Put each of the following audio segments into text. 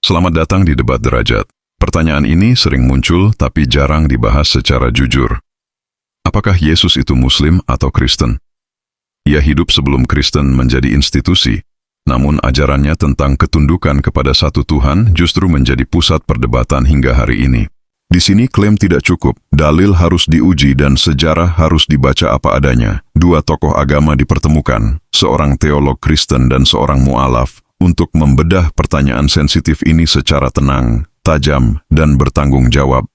Selamat datang di Debat Derajat. Pertanyaan ini sering muncul tapi jarang dibahas secara jujur. Apakah Yesus itu Muslim atau Kristen? Ia hidup sebelum Kristen menjadi institusi, namun ajarannya tentang ketundukan kepada satu Tuhan justru menjadi pusat perdebatan hingga hari ini. Di sini klaim tidak cukup, dalil harus diuji dan sejarah harus dibaca apa adanya. Dua tokoh agama dipertemukan, seorang teolog Kristen dan seorang mu'alaf, untuk membedah pertanyaan sensitif ini secara tenang, tajam, dan bertanggung jawab.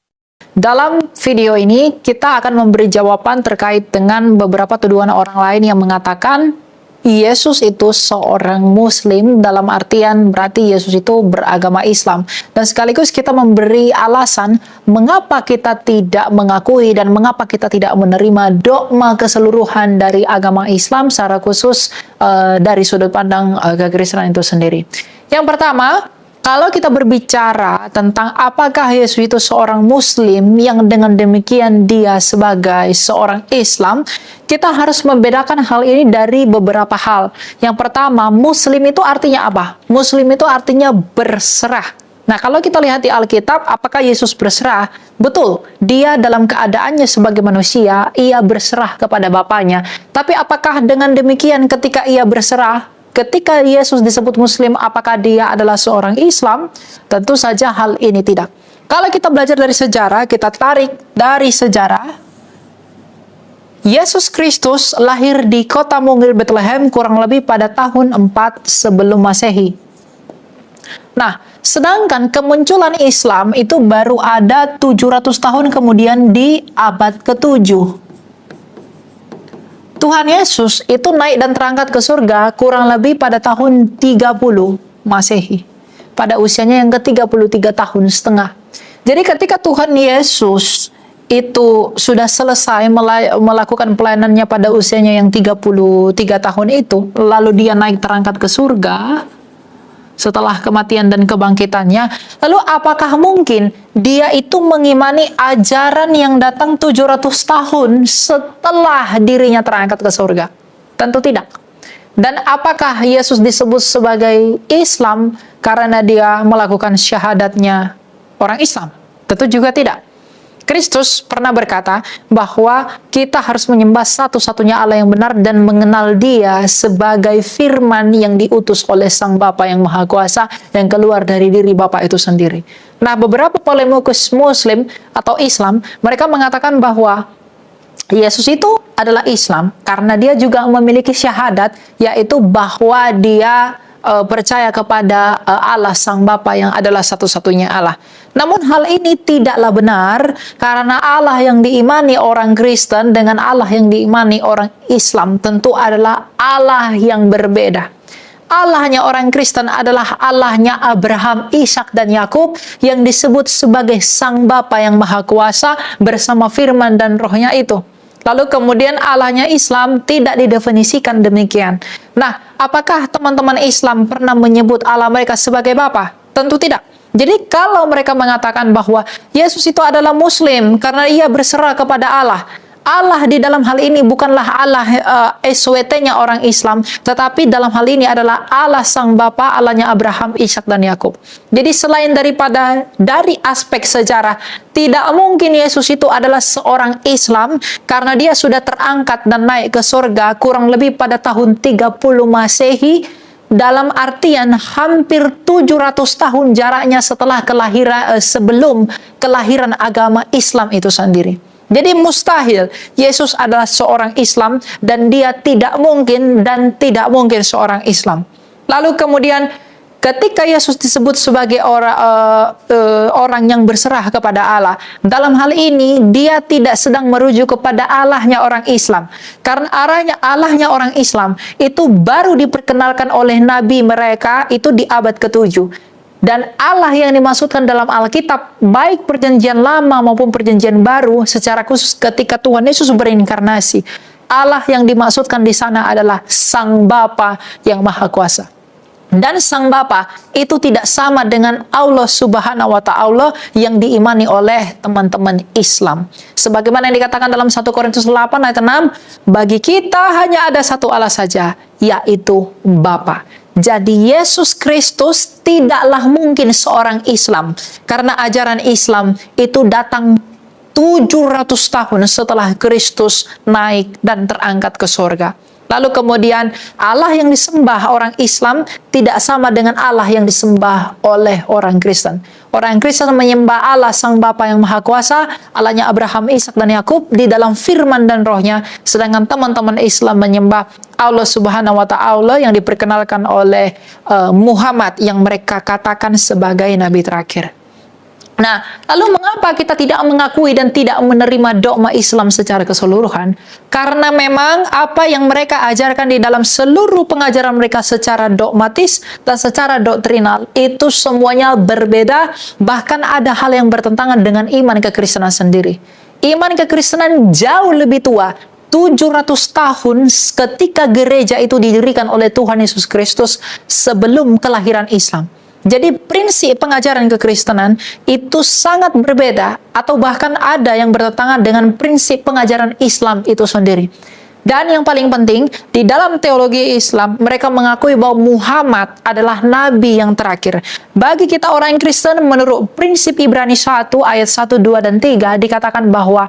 Dalam video ini, kita akan memberi jawaban terkait dengan beberapa tuduhan orang lain yang mengatakan Yesus itu seorang Muslim, dalam artian berarti Yesus itu beragama Islam. Dan sekaligus kita memberi alasan mengapa kita tidak mengakui dan mengapa kita tidak menerima dogma keseluruhan dari agama Islam, secara khusus dari sudut pandang kekristenan itu sendiri. Yang pertama, kalau kita berbicara tentang apakah Yesus itu seorang Muslim yang dengan demikian dia sebagai seorang Islam, kita harus membedakan hal ini dari beberapa hal. Yang pertama, Muslim itu artinya apa? Muslim itu artinya berserah. Nah, kalau kita lihat di Alkitab, apakah Yesus berserah? Betul, dia dalam keadaannya sebagai manusia, ia berserah kepada Bapaknya. Tapi apakah dengan demikian ketika ia berserah, ketika Yesus disebut Muslim, apakah dia adalah seorang Islam? Tentu saja hal ini tidak. Kalau kita belajar dari sejarah, kita tarik dari sejarah, Yesus Kristus lahir di kota mungil Bethlehem kurang lebih pada tahun 4 sebelum Masehi. Nah, sedangkan kemunculan Islam itu baru ada 700 tahun kemudian di abad ke-7. Tuhan Yesus itu naik dan terangkat ke surga kurang lebih pada tahun 30 Masehi. Pada usianya yang ke-33 tahun setengah. Jadi ketika Tuhan Yesus itu sudah selesai melakukan pelayanannya pada usianya yang 33 tahun itu, lalu dia naik terangkat ke surga setelah kematian dan kebangkitannya, lalu apakah mungkin dia itu mengimani ajaran yang datang 700 tahun setelah dirinya terangkat ke surga? Tentu tidak. Dan apakah Yesus disebut sebagai Islam karena dia melakukan syahadatnya orang Islam? Tentu juga tidak. Kristus pernah berkata bahwa kita harus menyembah satu-satunya Allah yang benar dan mengenal Dia sebagai firman yang diutus oleh Sang Bapa yang Maha Kuasa yang keluar dari diri Bapa itu sendiri. Nah, beberapa polemikus Muslim atau Islam, mereka mengatakan bahwa Yesus itu adalah Islam karena dia juga memiliki syahadat, yaitu bahwa dia percaya kepada Allah Sang Bapa yang adalah satu-satunya Allah. Namun hal ini tidaklah benar karena Allah yang diimani orang Kristen dengan Allah yang diimani orang Islam tentu adalah Allah yang berbeda. Allahnya orang Kristen adalah Allahnya Abraham, Ishak, dan Yakub yang disebut sebagai Sang Bapa yang Maha Kuasa bersama firman dan rohnya itu. Lalu kemudian Allahnya Islam tidak didefinisikan demikian. Nah, apakah teman-teman Islam pernah menyebut Allah mereka sebagai Bapa? Tentu tidak. Jadi kalau mereka mengatakan bahwa Yesus itu adalah Muslim karena ia berserah kepada Allah, Allah di dalam hal ini bukanlah Allah SWT-nya orang Islam, tetapi dalam hal ini adalah Allah Sang Bapa, Allahnya Abraham, Ishak, dan Yakub. Jadi selain dari aspek sejarah, tidak mungkin Yesus itu adalah seorang Islam karena dia sudah terangkat dan naik ke surga kurang lebih pada tahun 30 Masehi, dalam artian hampir 700 tahun jaraknya setelah sebelum kelahiran agama Islam itu sendiri. Jadi mustahil Yesus adalah seorang Islam dan dia tidak mungkin seorang Islam. Lalu kemudian ketika Yesus disebut sebagai orang yang berserah kepada Allah, dalam hal ini dia tidak sedang merujuk kepada Allahnya orang Islam. Karena Allahnya orang Islam itu baru diperkenalkan oleh Nabi mereka itu di abad ke-7. Dan Allah yang dimaksudkan dalam Alkitab, baik perjanjian lama maupun perjanjian baru, secara khusus ketika Tuhan Yesus berinkarnasi, Allah yang dimaksudkan di sana adalah Sang Bapa yang Maha Kuasa. Dan Sang Bapa itu tidak sama dengan Allah Subhanahu wa Ta'ala yang diimani oleh teman-teman Islam. Sebagaimana yang dikatakan dalam 1 Korintus 8 ayat 6, bagi kita hanya ada satu Allah saja, yaitu Bapa. Jadi Yesus Kristus tidaklah mungkin seorang Islam, karena ajaran Islam itu datang 700 tahun setelah Kristus naik dan terangkat ke surga. Lalu kemudian Allah yang disembah orang Islam tidak sama dengan Allah yang disembah oleh orang Kristen. Orang Kristen menyembah Allah Sang Bapa yang Maha Kuasa, Allahnya Abraham, Ishak dan Yakub di dalam firman dan rohnya. Sedangkan teman-teman Islam menyembah Allah Subhanahu wa Ta'ala yang diperkenalkan oleh Muhammad yang mereka katakan sebagai nabi terakhir. Nah, lalu mengapa kita tidak mengakui dan tidak menerima dogma Islam secara keseluruhan? Karena memang apa yang mereka ajarkan di dalam seluruh pengajaran mereka secara dogmatis dan secara doktrinal itu semuanya berbeda, bahkan ada hal yang bertentangan dengan iman kekristenan sendiri. Iman kekristenan jauh lebih tua, 700 tahun ketika gereja itu didirikan oleh Tuhan Yesus Kristus sebelum kelahiran Islam. Jadi prinsip pengajaran kekristenan itu sangat berbeda atau bahkan ada yang bertentangan dengan prinsip pengajaran Islam itu sendiri. Dan yang paling penting, di dalam teologi Islam, mereka mengakui bahwa Muhammad adalah nabi yang terakhir. Bagi kita orang Kristen, menurut prinsip Ibrani 1 ayat 1, 2, dan 3, dikatakan bahwa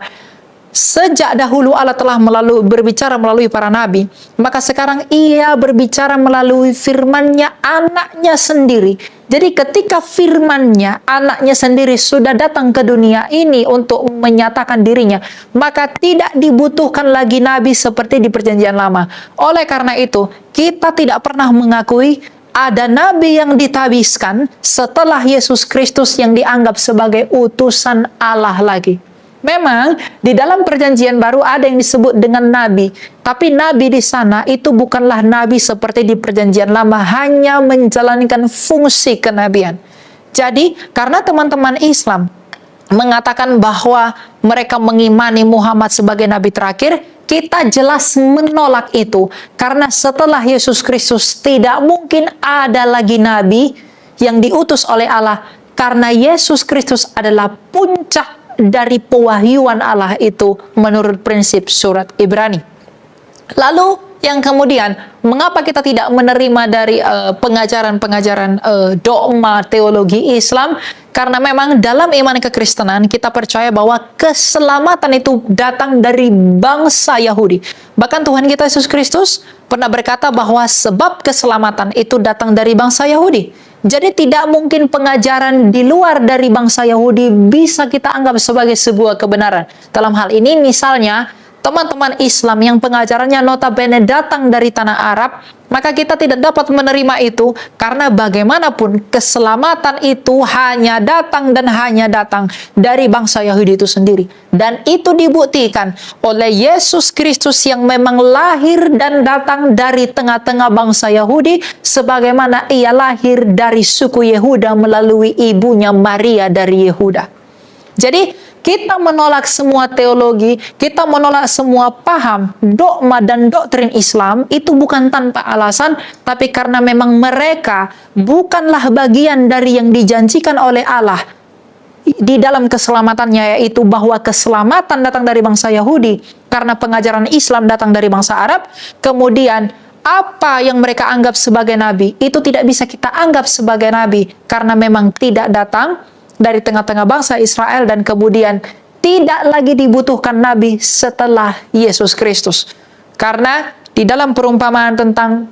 sejak dahulu Allah telah berbicara melalui para nabi, maka sekarang ia berbicara melalui firman-Nya, anaknya sendiri. Jadi ketika firman-Nya, anaknya sendiri sudah datang ke dunia ini untuk menyatakan dirinya, maka tidak dibutuhkan lagi nabi seperti di perjanjian lama. Oleh karena itu, kita tidak pernah mengakui ada nabi yang ditabiskan setelah Yesus Kristus yang dianggap sebagai utusan Allah lagi. Memang di dalam perjanjian baru ada yang disebut dengan nabi, tapi nabi di sana itu bukanlah nabi seperti di perjanjian lama, hanya menjalankan fungsi kenabian. Jadi karena teman-teman Islam mengatakan bahwa mereka mengimani Muhammad sebagai nabi terakhir, kita jelas menolak itu, karena setelah Yesus Kristus tidak mungkin ada lagi nabi yang diutus oleh Allah, karena Yesus Kristus adalah puncak dari pewahyuan Allah itu menurut prinsip surat Ibrani. Lalu yang kemudian, mengapa kita tidak menerima dari pengajaran-pengajaran dogma teologi Islam? Karena memang dalam iman kekristenan kita percaya bahwa keselamatan itu datang dari bangsa Yahudi. Bahkan Tuhan kita Yesus Kristus pernah berkata bahwa sebab keselamatan itu datang dari bangsa Yahudi. Jadi tidak mungkin pengajaran di luar dari bangsa Yahudi bisa kita anggap sebagai sebuah kebenaran. Dalam hal ini misalnya, teman-teman Islam yang pengajarannya notabene datang dari tanah Arab, maka kita tidak dapat menerima itu, karena bagaimanapun keselamatan itu hanya datang dan hanya datang dari bangsa Yahudi itu sendiri. Dan itu dibuktikan oleh Yesus Kristus yang memang lahir dan datang dari tengah-tengah bangsa Yahudi, sebagaimana ia lahir dari suku Yehuda melalui ibunya Maria dari Yehuda. Jadi kita menolak semua teologi, kita menolak semua paham, dogma dan doktrin Islam itu bukan tanpa alasan, tapi karena memang mereka bukanlah bagian dari yang dijanjikan oleh Allah di dalam keselamatannya, yaitu bahwa keselamatan datang dari bangsa Yahudi karena pengajaran Islam datang dari bangsa Arab. Kemudian apa yang mereka anggap sebagai nabi itu tidak bisa kita anggap sebagai nabi karena memang tidak datang dari tengah-tengah bangsa Israel, dan kemudian tidak lagi dibutuhkan nabi setelah Yesus Kristus. Karena di dalam perumpamaan tentang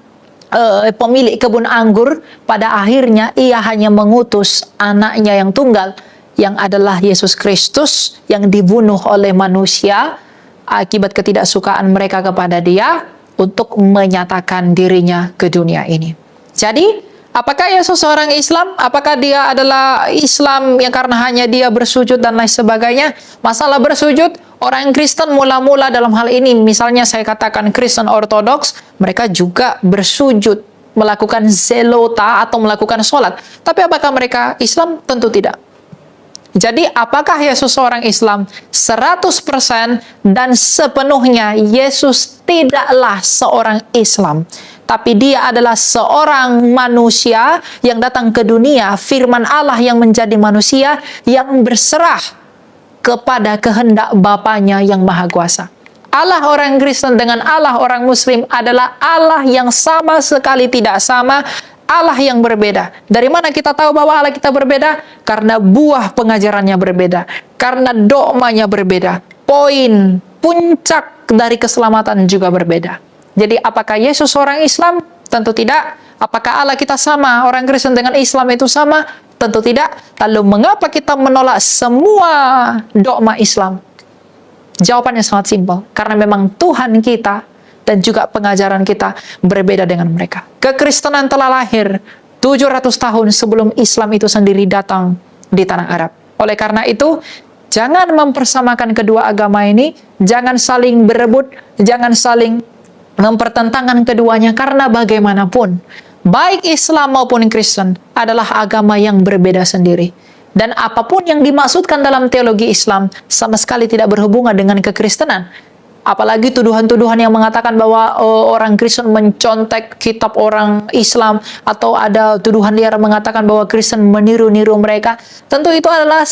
pemilik kebun anggur, pada akhirnya ia hanya mengutus anaknya yang tunggal, yang adalah Yesus Kristus, yang dibunuh oleh manusia akibat ketidaksukaan mereka kepada dia, untuk menyatakan dirinya ke dunia ini. Jadi apakah Yesus seorang Islam? Apakah dia adalah Islam yang karena hanya dia bersujud dan lain sebagainya? Masalah bersujud, orang Kristen mula-mula dalam hal ini, misalnya saya katakan Kristen Ortodoks, mereka juga bersujud, melakukan zelota atau melakukan sholat. Tapi apakah mereka Islam? Tentu tidak. Jadi apakah Yesus seorang Islam? 100% dan sepenuhnya Yesus tidaklah seorang Islam. Tapi dia adalah seorang manusia yang datang ke dunia, firman Allah yang menjadi manusia, yang berserah kepada kehendak Bapanya yang Maha Kuasa. Allah orang Kristen dengan Allah orang Muslim adalah Allah yang sama sekali tidak sama, Allah yang berbeda. Dari mana kita tahu bahwa Allah kita berbeda? Karena buah pengajarannya berbeda, karena dogmanya berbeda, poin puncak dari keselamatan juga berbeda. Jadi apakah Yesus orang Islam? Tentu tidak. Apakah Allah kita sama, orang Kristen dengan Islam itu sama? Tentu tidak. Lalu mengapa kita menolak semua dogma Islam? Jawabannya sangat simpel. Karena memang Tuhan kita dan juga pengajaran kita berbeda dengan mereka. Kekristenan telah lahir 700 tahun sebelum Islam itu sendiri datang di tanah Arab. Oleh karena itu, jangan mempersamakan kedua agama ini, jangan saling berebut, jangan saling mempertentangkan keduanya, karena bagaimanapun, baik Islam maupun Kristen adalah agama yang berbeda sendiri. Dan apapun yang dimaksudkan dalam teologi Islam sama sekali tidak berhubungan dengan kekristenan. Apalagi tuduhan-tuduhan yang mengatakan bahwa orang Kristen mencontek kitab orang Islam, atau ada tuduhan liar mengatakan bahwa Kristen meniru-niru mereka. Tentu itu adalah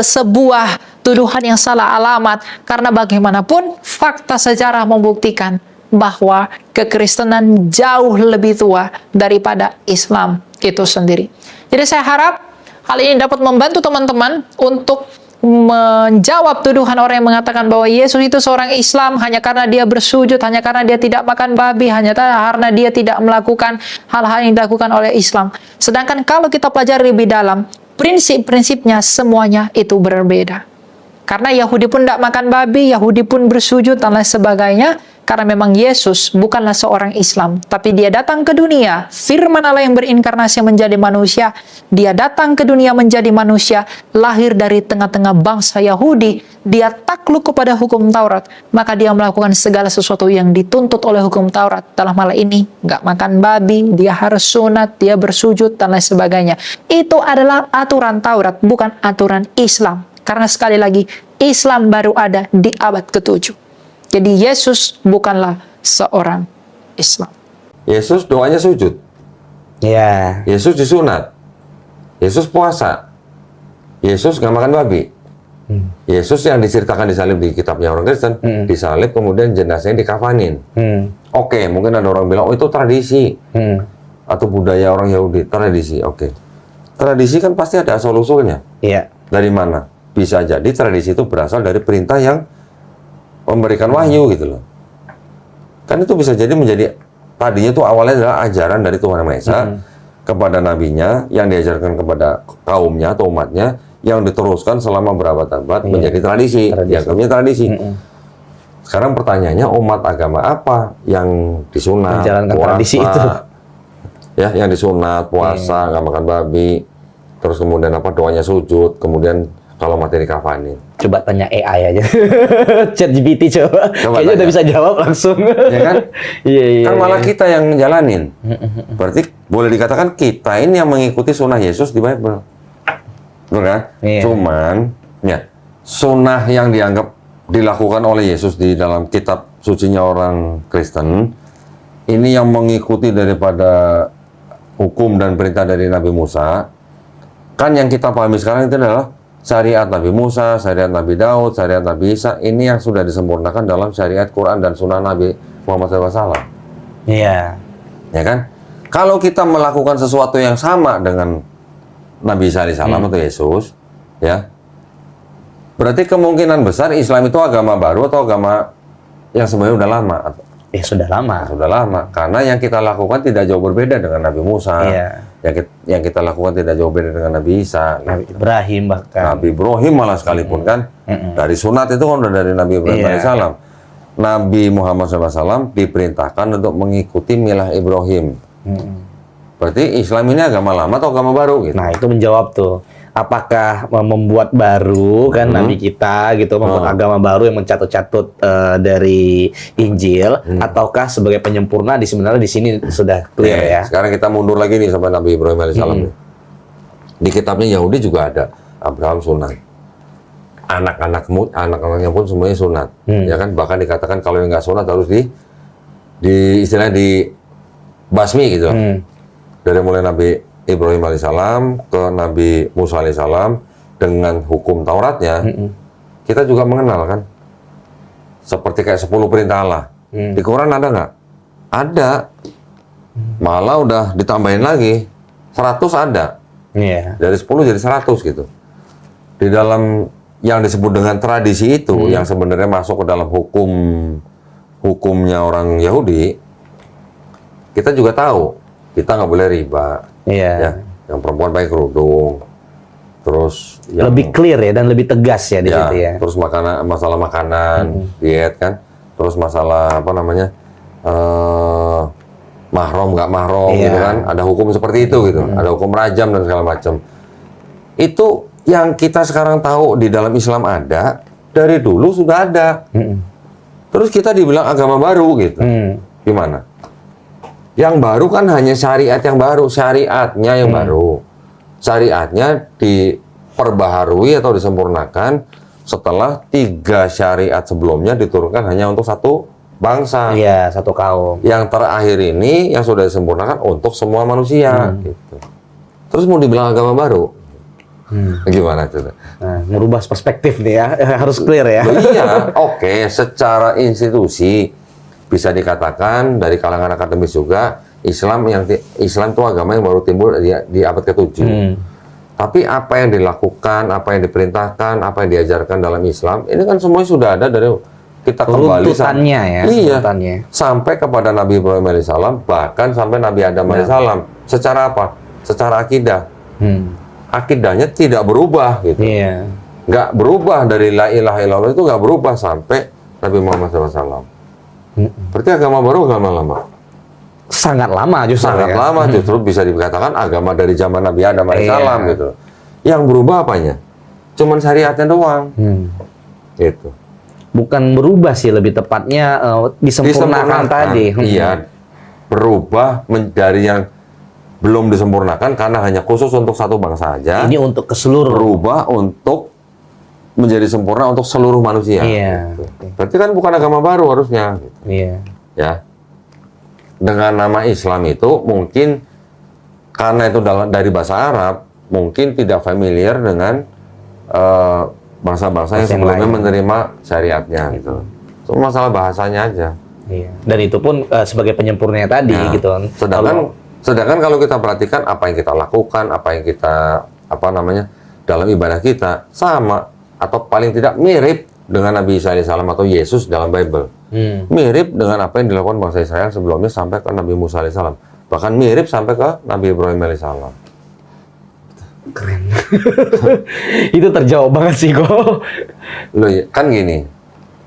sebuah tuduhan yang salah alamat, karena bagaimanapun fakta sejarah membuktikan bahwa kekristenan jauh lebih tua daripada Islam itu sendiri. Jadi saya harap hal ini dapat membantu teman-teman untuk menjawab tuduhan orang yang mengatakan bahwa Yesus itu seorang Islam hanya karena dia bersujud, hanya karena dia tidak makan babi, hanya karena dia tidak melakukan hal-hal yang dilakukan oleh Islam. Sedangkan kalau kita pelajari lebih dalam, prinsip-prinsipnya semuanya itu berbeda. Karena Yahudi pun tidak makan babi, Yahudi pun bersujud dan lain sebagainya. Karena memang Yesus bukanlah seorang Islam, tapi dia datang ke dunia, firman Allah yang berinkarnasi menjadi manusia. Dia datang ke dunia menjadi manusia, lahir dari tengah-tengah bangsa Yahudi. Dia takluk kepada hukum Taurat, maka dia melakukan segala sesuatu yang dituntut oleh hukum Taurat. Dalam hal ini, nggak makan babi, dia harus sunat, dia bersujud, dan lain sebagainya. Itu adalah aturan Taurat, bukan aturan Islam. Karena sekali lagi, Islam baru ada di abad ke-7. Jadi Yesus bukanlah seorang Islam. Yesus doanya sujud. Iya. Yesus disunat. Yesus puasa. Yesus nggak makan babi. Yesus yang diceritakan disalib di kitabnya orang Kristen, disalib kemudian jenazahnya dikafanin. Oke, mungkin ada orang bilang, oh itu tradisi. Atau budaya orang Yahudi, tradisi. Oke. Tradisi kan pasti ada asal-usulnya. Iya. Dari mana? Bisa jadi tradisi itu berasal dari perintah yang memberikan wahyu gitu loh. Kan itu bisa jadi tadinya tuh awalnya adalah ajaran dari Tuhan Yang Maha Esa kepada nabinya, yang diajarkan kepada kaumnya atau umatnya, yang diteruskan selama berabad-abad menjadi tradisi. Dianggapnya tradisi. Sekarang pertanyaannya, umat agama apa yang disunat, menjalankan puasa, tradisi itu? Ya, yang disunat, puasa, nggak makan babi, terus kemudian doanya sujud, kemudian kalau mati dikafanin. Coba tanya AI aja. ChatGPT coba. Kayaknya udah bisa jawab langsung. Ya kan? Iya. Kan malah kita yang ngejalanin. Berarti boleh dikatakan kita ini yang mengikuti sunnah Yesus di Bible. Betul kan? Iya. Cuman, ya, sunnah yang dianggap dilakukan oleh Yesus di dalam kitab sucinya orang Kristen, ini yang mengikuti daripada hukum dan perintah dari Nabi Musa. Kan yang kita pahami sekarang itu adalah syariat Nabi Musa, syariat Nabi Daud, syariat Nabi Isa, ini yang sudah disempurnakan dalam syariat Quran dan sunnah Nabi Muhammad SAW. Iya. Ya kan? Kalau kita melakukan sesuatu yang sama dengan Nabi Isa alaihissalam atau Yesus, ya, berarti kemungkinan besar Islam itu agama baru atau agama yang sebenarnya udah lama. Ya sudah lama. Sudah lama. Karena yang kita lakukan tidak jauh berbeda dengan Nabi Musa. Iya. Yang kita lakukan tidak jauh beda dengan Nabi Isa. Nabi Ibrahim bahkan. Nabi Ibrahim malah sekalipun kan. Dari sunat itu kan udah dari Nabi Ibrahim alaihissalam. Nabi Muhammad SAW diperintahkan untuk mengikuti milah Ibrahim. Berarti Islam ini agama lama atau agama baru gitu? Nah, itu menjawab tuh. Apakah membuat baru kan Nabi kita gitu, membuat agama baru yang mencatut-catut dari Injil, ataukah sebagai penyempurna sebenarnya di sini sudah clear ya. Sekarang kita mundur lagi nih sampai Nabi Ibrahim alaihissalam. Di kitabnya Yahudi juga ada Abraham sunat. Anak-anaknya pun semuanya sunat. Ya kan, bahkan dikatakan kalau yang nggak sunat harus istilahnya dibasmi gitu. Dari mulai Nabi Ibrahim alaihissalam ke Nabi Musa alaihissalam dengan hukum Tauratnya, kita juga mengenal kan seperti kayak 10 perintah Allah. Di Quran ada nggak? Ada. Malah udah ditambahin lagi 100 ada. Iya. Dari 10 jadi 100 gitu. Di dalam yang disebut dengan tradisi itu, yang sebenarnya masuk ke dalam hukumnya orang Yahudi, kita juga tahu kita nggak boleh riba. Iya. Ya, yang perempuan pakai kerudung. Terus yang, Lebih clear ya dan lebih tegas ya di situ ya. terus masalah makanan, diet kan. Terus masalah apa namanya? Mahram nggak mahram Iya. gitu kan. Ada hukum seperti itu gitu. Ada hukum rajam dan segala macam. Itu yang kita sekarang tahu di dalam Islam ada, dari dulu sudah ada. Terus kita dibilang agama baru gitu. Gimana? Yang baru kan hanya syariat yang baru, syariatnya yang baru. Syariatnya diperbaharui atau disempurnakan setelah 3 syariat sebelumnya diturunkan hanya untuk satu bangsa. Iya, satu kaum. Yang terakhir ini yang sudah disempurnakan untuk semua manusia. Gitu. Terus mau dibilang agama baru? Gimana itu? Nah, merubah perspektif nih ya, harus clear ya. Loh, iya, oke. Secara institusi bisa dikatakan dari kalangan akademis juga Islam itu agama yang baru timbul di abad ke-7. Tapi apa yang dilakukan, apa yang diperintahkan, apa yang diajarkan dalam Islam, ini kan semuanya sudah ada dari kita kembali Runtutannya ya. Iya. Runtutannya. Sampai kepada Nabi Ibrahim alaihissalam, bahkan sampai Nabi Adam alaihissalam. Secara apa? Secara akidah. Akidahnya tidak berubah gitu. Iya. Nggak berubah dari la ilaha illallah itu nggak berubah sampai Nabi Muhammad SAW. Berarti agama baru, agama lama. Sangat lama justru. Sangat ya. lama, justru bisa dikatakan agama dari zaman Nabi Adam alaihissalam Iya. gitu. Yang berubah apanya? Cuman syariatnya doang. Gitu. Bukan berubah sih, lebih tepatnya disempurnakan tadi. Iya. Berubah dari yang belum disempurnakan karena hanya khusus untuk satu bangsa aja. Ini untuk keseluruh. Berubah untuk menjadi sempurna untuk seluruh manusia. Iya. Gitu. Berarti kan bukan agama baru harusnya. Gitu. Iya. Ya. Dengan nama Islam itu mungkin karena itu dari bahasa Arab, mungkin tidak familiar dengan bangsa-bangsa yang Bahasa yang sebelumnya lain. menerima syariatnya gitu. Cuma masalah bahasanya aja. Iya. Dan itu pun sebagai penyempurnanya tadi Nah, gitu kan. Sedangkan kalau kita perhatikan apa yang kita lakukan, apa yang kita dalam ibadah kita sama atau paling tidak mirip dengan Nabi Isa alaihissalam atau Yesus dalam Bible. Mirip dengan apa yang dilakukan bangsa Israel sebelumnya sampai ke Nabi Musa alaihissalam. Bahkan mirip sampai ke Nabi Ibrahim alaihissalam. Keren. Itu terjawab banget sih kok. Loh, kan gini,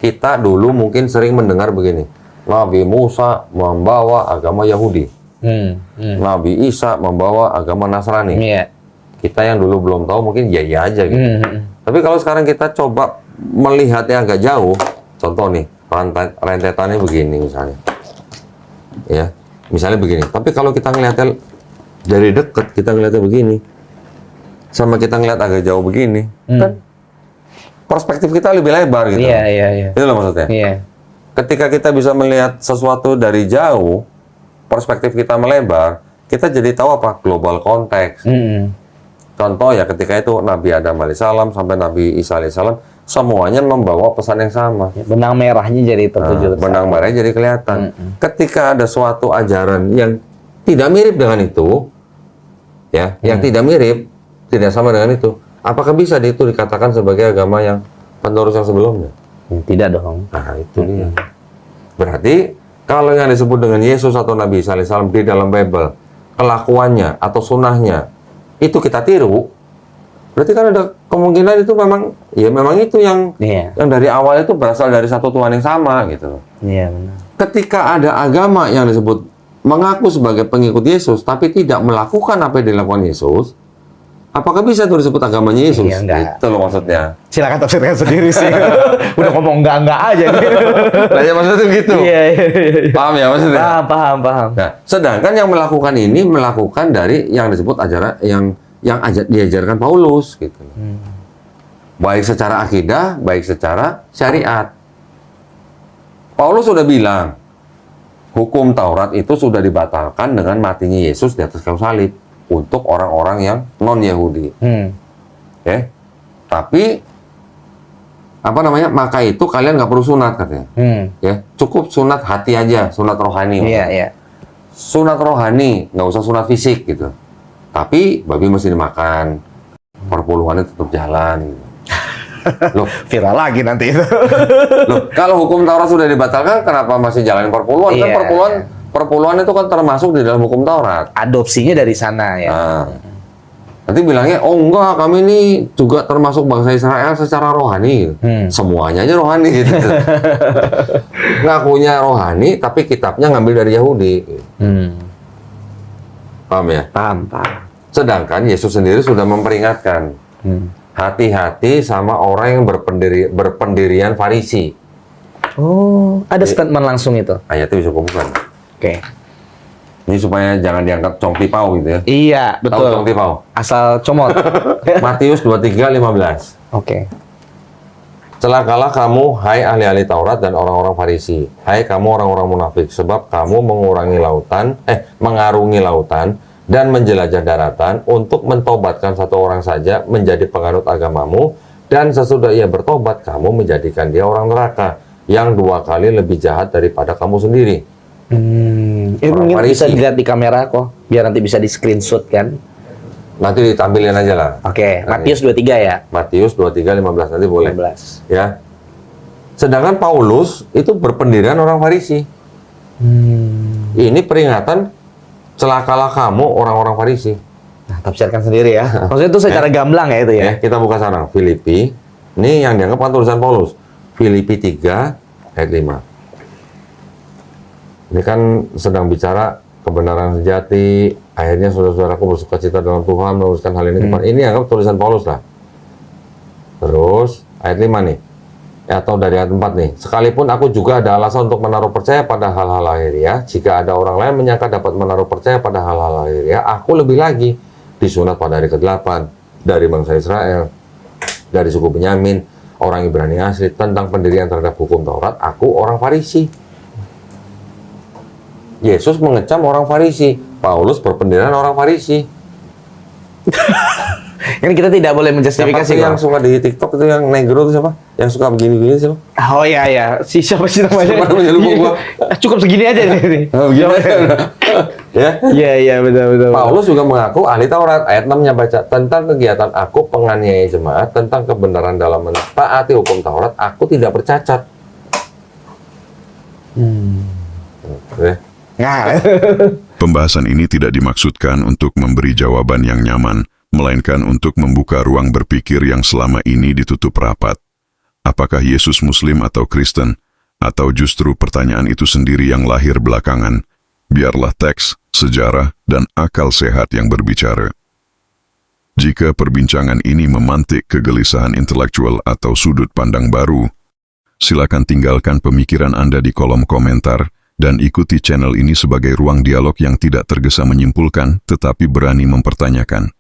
kita dulu mungkin sering mendengar begini, Nabi Musa membawa agama Yahudi, Nabi Isa membawa agama Nasrani. Iya. Kita yang dulu belum tahu mungkin ya aja gitu. Tapi kalau sekarang kita coba melihatnya agak jauh, contoh nih, rentetannya begini misalnya. Ya, misalnya begini. Tapi kalau kita ngelihatnya dari dekat, kita ngelihatnya begini, sama kita ngelihat agak jauh begini, kan perspektif kita lebih lebar gitu. Iya. Itu loh maksudnya. Iya. Ketika kita bisa melihat sesuatu dari jauh, perspektif kita melebar, kita jadi tahu apa global konteks. Contoh ya ketika itu Nabi Adam alaihissalam sampai Nabi Isa alaihissalam semuanya membawa pesan yang sama. Benang merahnya jadi tertuju. Benang merahnya jadi kelihatan. Ketika ada suatu ajaran yang tidak mirip dengan itu, ya, yang tidak mirip, tidak sama dengan itu, apakah bisa itu dikatakan sebagai agama yang penerus yang sebelumnya? Tidak dong. Nah, itu dia. Berarti kalau yang disebut dengan Yesus atau Nabi Isa alaihissalam di dalam Bible, kelakuannya atau sunnahnya itu kita tiru, berarti kan ada kemungkinan itu memang itu yang dari awal itu berasal dari satu Tuhan yang sama gitu. Iya benar. Ketika ada agama yang disebut mengaku sebagai pengikut Yesus tapi tidak melakukan apa yang dilakukan Yesus, apakah bisa itu disebut agamanya Yesus? Iya, enggak. Itu loh maksudnya. Silakan tafsirkan sendiri sih. Udah ngomong enggak aja nih. Nah, ya maksudnya gitu. Iya. Paham ya maksudnya? Paham. Nah, sedangkan yang melakukan ini melakukan dari yang disebut ajaran yang diajarkan Paulus gitu. Baik secara akidah, baik secara syariat. Paulus sudah bilang, hukum Taurat itu sudah dibatalkan dengan matinya Yesus di atas kayu salib untuk orang-orang yang non-Yahudi. Tapi Maka itu kalian nggak perlu sunat katanya. Ya, cukup sunat hati aja, sunat rohani. Iya, iya. Sunat rohani, nggak usah sunat fisik gitu. Tapi babi mesti dimakan, perpuluhannya tetap jalan. Gitu. Loh, Viral lagi nanti itu. loh, kalau hukum Taurat sudah dibatalkan, kenapa masih jalanin perpuluhan? Kan Iya. perpuluhan itu kan termasuk di dalam hukum Taurat. Adopsinya dari sana ya. Nah, nanti bilangnya, oh enggak, kami ini juga termasuk bangsa Israel secara rohani. Semuanya aja rohani gitu. Ngakunya rohani, tapi kitabnya ngambil dari Yahudi. Paham ya? Paham, paham. Sedangkan Yesus sendiri sudah memperingatkan, hati-hati sama orang yang berpendirian Farisi. Oh, ada statement langsung itu. Ayatnya bisa bukan. Oke. Ini supaya jangan diangkat congpi pau gitu ya. Iya, Tahu betul. congpi pau? Asal comot. Matius 23:15. Oke. Celakalah kamu, hai ahli-ahli Taurat dan orang-orang Farisi. Hai kamu orang-orang munafik, sebab kamu mengarungi lautan dan menjelajah daratan untuk mentobatkan satu orang saja menjadi penganut agamamu, dan sesudah ia bertobat, kamu menjadikan dia orang neraka yang 2 kali lebih jahat daripada kamu sendiri. Ini Orang mungkin bisa Farisi. dilihat di kamera kok, biar nanti bisa di screenshot kan. Nanti ditampilin aja lah. Oke, Matius 23 ya. Matius 23:15 nanti boleh. 15. Ya. Sedangkan Paulus itu berpendirian orang Farisi. Ini peringatan, celakalah kamu orang-orang Farisi. Nah, tafsirkan sendiri ya. Maksudnya itu secara gamblang ya itu ya. Ya, kita buka sana. Filipi. Ini yang dianggap kan tulisan Paulus. Filipi 3 ayat 5. Ini kan sedang bicara kebenaran sejati. Akhirnya saudara-saudaraku bersuka cita dalam Tuhan, meneruskan hal ini kepada. Ini anggap tulisan Paulus lah. Terus ayat 5 nih. Atau dari ayat 4 nih. Sekalipun aku juga ada alasan untuk menaruh percaya pada hal-hal lahiriah, jika ada orang lain menyangka dapat menaruh percaya pada hal-hal lahiriah, aku lebih lagi disunat pada hari ke-8 dari bangsa Israel, dari suku Benyamin, orang Ibrani asli, tentang pendirian terhadap hukum Taurat, aku orang Farisi. Yesus mengecam orang Farisi, Paulus berpendirian orang Farisi. Ini kita tidak boleh Siapa menjustifikasi sih yang kok. suka di TikTok itu yang negro itu siapa? Yang suka begini-begini siapa? Oh iya ya, siapa sih namanya? Siapa namanya? Lupa gua. Cukup segini aja nih. Ya. Iya iya betul. Paulus juga mengaku ahli Taurat. Ayat 6-nya baca, tentang kegiatan aku penganiaya jemaat, tentang kebenaran dalam mentaati hukum Taurat, aku tidak bercacat. Ya. Nah, Pembahasan ini tidak dimaksudkan untuk memberi jawaban yang nyaman, melainkan untuk membuka ruang berpikir yang selama ini ditutup rapat. Apakah Yesus Muslim atau Kristen? Atau justru pertanyaan itu sendiri yang lahir belakangan? Biarlah teks, sejarah, dan akal sehat yang berbicara. Jika perbincangan ini memantik kegelisahan intelektual atau sudut pandang baru, silakan tinggalkan pemikiran Anda di kolom komentar dan ikuti channel ini sebagai ruang dialog yang tidak tergesa menyimpulkan tetapi berani mempertanyakan.